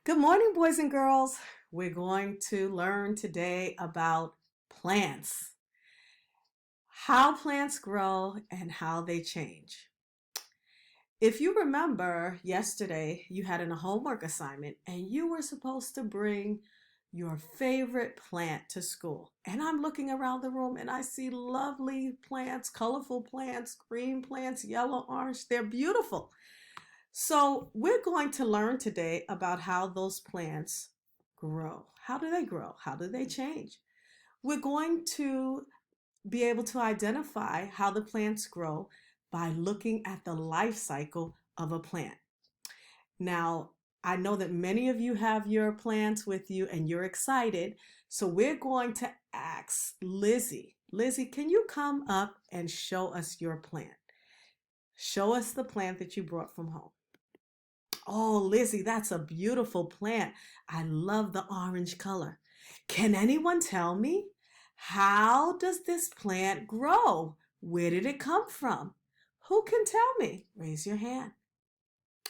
Good morning, boys and girls. We're going to learn today about plants, how plants grow and how they change. If you remember yesterday, you had a homework assignment and you were supposed to bring your favorite plant to school. And I'm looking around the room and I see lovely plants, colorful plants, green plants, yellow, orange. They're beautiful. So we're going to learn today about how those plants grow. How do they grow? How do they change? We're going to be able to identify how the plants grow by looking at the life cycle of a plant. Now, I know that many of you have your plants with you and you're excited. So we're going to ask Lizzie. Lizzie, can you come up and show us your plant? Show us the plant that you brought from home. Oh, Lizzie, that's a beautiful plant. I love the orange color. Can anyone tell me, how does this plant grow? Where did it come from? Who can tell me? Raise your hand.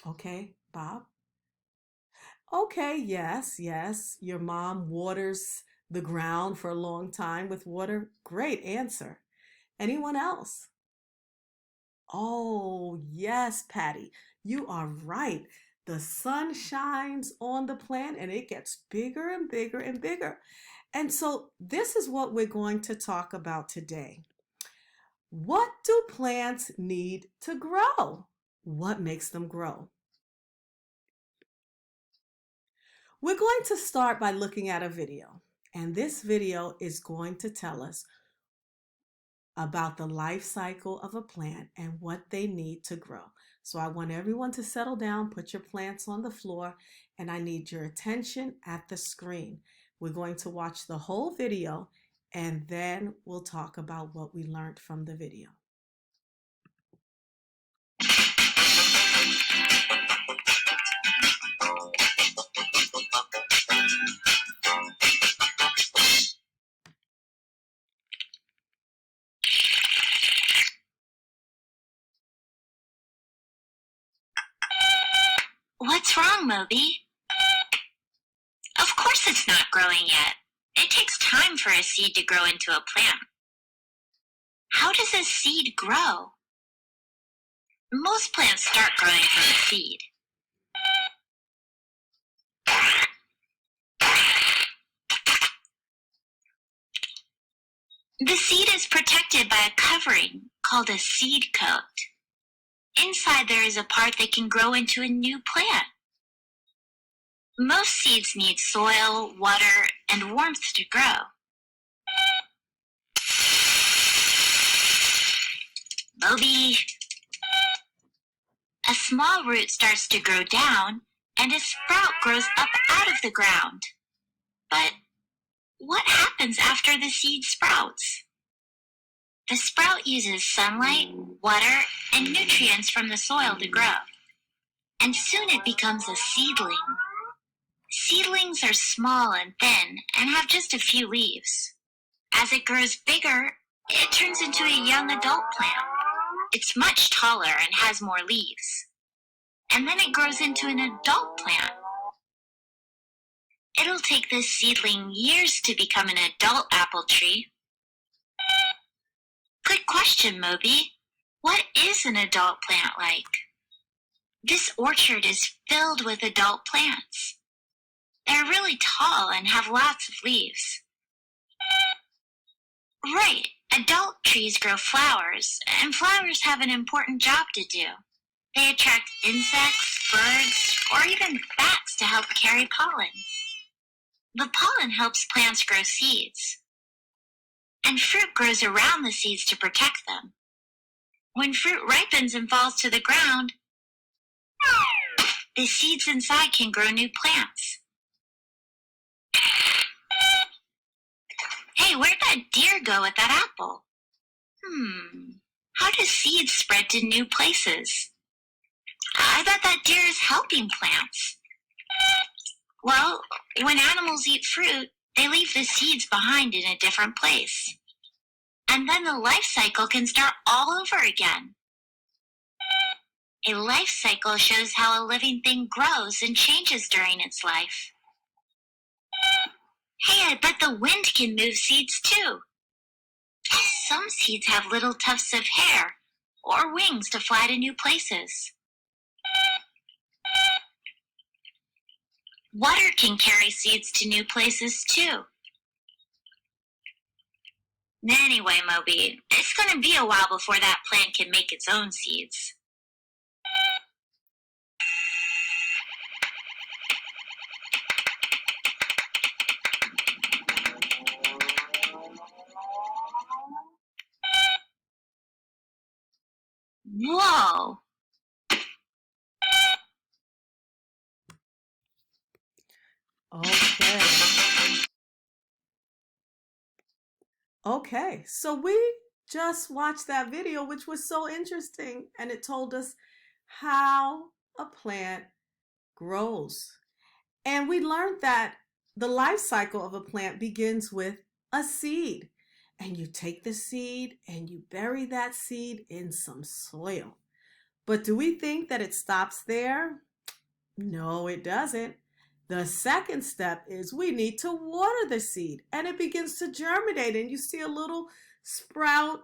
Okay, Bob. Okay, yes. Your mom waters the ground for a long time with water. Great answer. Anyone else? Oh, yes, Patty, you are right. The sun shines on the plant and it gets bigger and bigger and bigger. And so this is what we're going to talk about today. What do plants need to grow? What makes them grow? We're going to start by looking at a video. And this video is going to tell us about the life cycle of a plant and what they need to grow. So I want everyone to settle down, put your plants on the floor, and I need your attention at the screen. We're going to watch the whole video and then we'll talk about what we learned from the video. What's wrong, Moby? Of course it's not growing yet. It takes time for a seed to grow into a plant. How does a seed grow? Most plants start growing from a seed. The seed is protected by a covering called a seed coat. Inside there is a part that can grow into a new plant. Most seeds need soil, water, and warmth to grow. Moby. A small root starts to grow down, and a sprout grows up out of the ground. But what happens after the seed sprouts? The sprout uses sunlight, water, and nutrients from the soil to grow. And soon it becomes a seedling. Seedlings are small and thin and have just a few leaves. As it grows bigger, it turns into a young adult plant. It's much taller and has more leaves. And then it grows into an adult plant. It'll take this seedling years to become an adult apple tree. Good question, Moby. What is an adult plant like? This orchard is filled with adult plants. They're really tall and have lots of leaves. Right, adult trees grow flowers, and flowers have an important job to do. They attract insects, birds, or even bats to help carry pollen. The pollen helps plants grow seeds. And fruit grows around the seeds to protect them. When fruit ripens and falls to the ground, the seeds inside can grow new plants. Hey, where'd that deer go with that apple? How do seeds spread to new places? I bet that deer is helping plants. Well, when animals eat fruit, they leave the seeds behind in a different place. And then the life cycle can start all over again. A life cycle shows how a living thing grows and changes during its life. Hey, I bet the wind can move seeds too. Some seeds have little tufts of hair or wings to fly to new places. Water can carry seeds to new places too. Anyway, Moby, it's going to be a while before that plant can make its own seeds. Whoa! Okay. Okay, so we just watched that video, which was so interesting, and it told us how a plant grows. And we learned that the life cycle of a plant begins with a seed. And you take the seed and you bury that seed in some soil. But do we think that it stops there? No, it doesn't. The second step is we need to water the seed and it begins to germinate, and you see a little sprout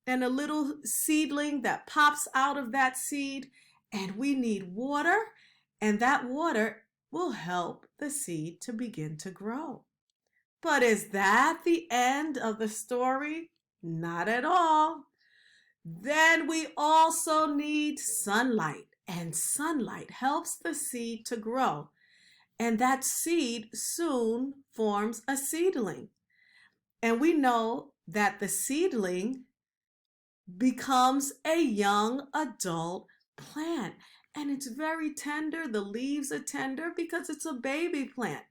and a little seedling that pops out of that seed, and we need water, and that water will help the seed to begin to grow. But is that the end of the story? Not at all. Then we also need sunlight, and sunlight helps the seed to grow. And that seed soon forms a seedling. And we know that the seedling becomes a young adult plant. And it's very tender. The leaves are tender because it's a baby plant.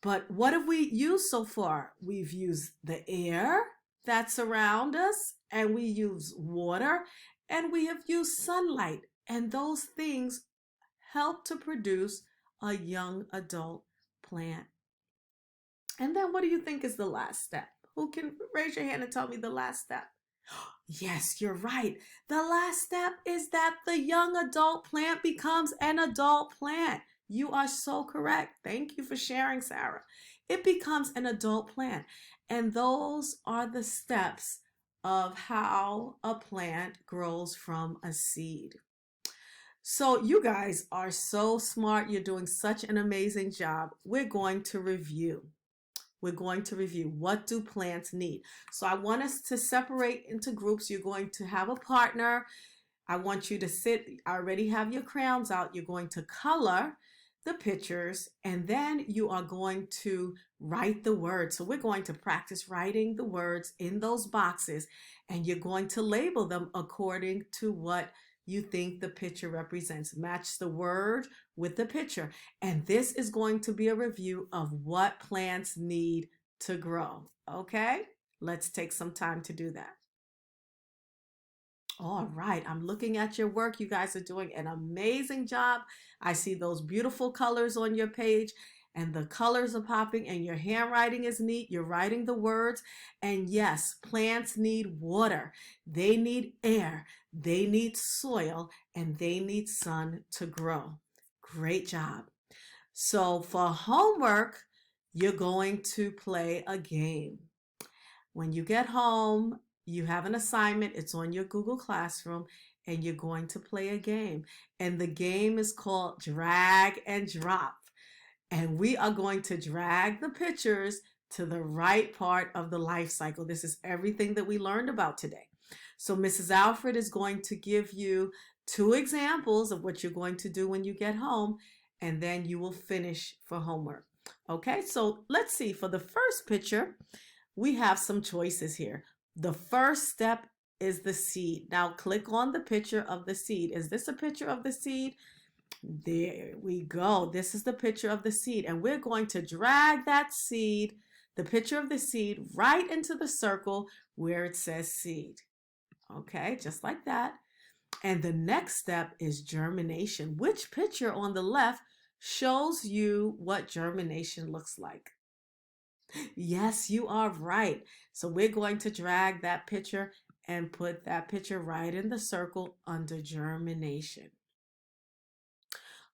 But what have we used so far? We've used the air that's around us, and we use water, and we have used sunlight. And those things help to produce a young adult plant. And then what do you think is the last step? Who can raise your hand and tell me the last step? Yes, you're right. The last step is that the young adult plant becomes an adult plant. You are so correct. Thank you for sharing, Sarah. It becomes an adult plant. And those are the steps of how a plant grows from a seed. So you guys are so smart. You're doing such an amazing job. We're going to review. We're going to review, what do plants need? So I want us to separate into groups. You're going to have a partner. I want you to sit. I already have your crayons out. You're going to color the pictures, and then you are going to write the words. So we're going to practice writing the words in those boxes, and you're going to label them according to what you think the picture represents. Match the word with the picture. And this is going to be a review of what plants need to grow. Okay? Let's take some time to do that. All right, I'm looking at your work. You guys are doing an amazing job. I see those beautiful colors on your page, and the colors are popping, and your handwriting is neat. You're writing the words. And yes, plants need water. They need air. They need soil, and they need sun to grow. Great job. So for homework, you're going to play a game. When you get home, you have an assignment. It's on your Google Classroom, and you're going to play a game. And the game is called Drag and Drop. And we are going to drag the pictures to the right part of the life cycle. This is everything that we learned about today. So Mrs. Alfred is going to give you 2 examples of what you're going to do when you get home, and then you will finish for homework. Okay, so let's see. For the first picture, we have some choices here. The first step is the seed. Now click on the picture of the seed. Is this a picture of the seed? There we go. This is the picture of the seed, and we're going to drag that seed, the picture of the seed, right into the circle where it says seed. Okay, just like that. And the next step is germination. Which picture on the left shows you what germination looks like? Yes, you are right. So we're going to drag that picture and put that picture right in the circle under germination.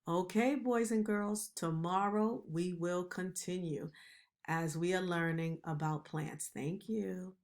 Okay, boys and girls, tomorrow we will continue as we are learning about plants. Thank you.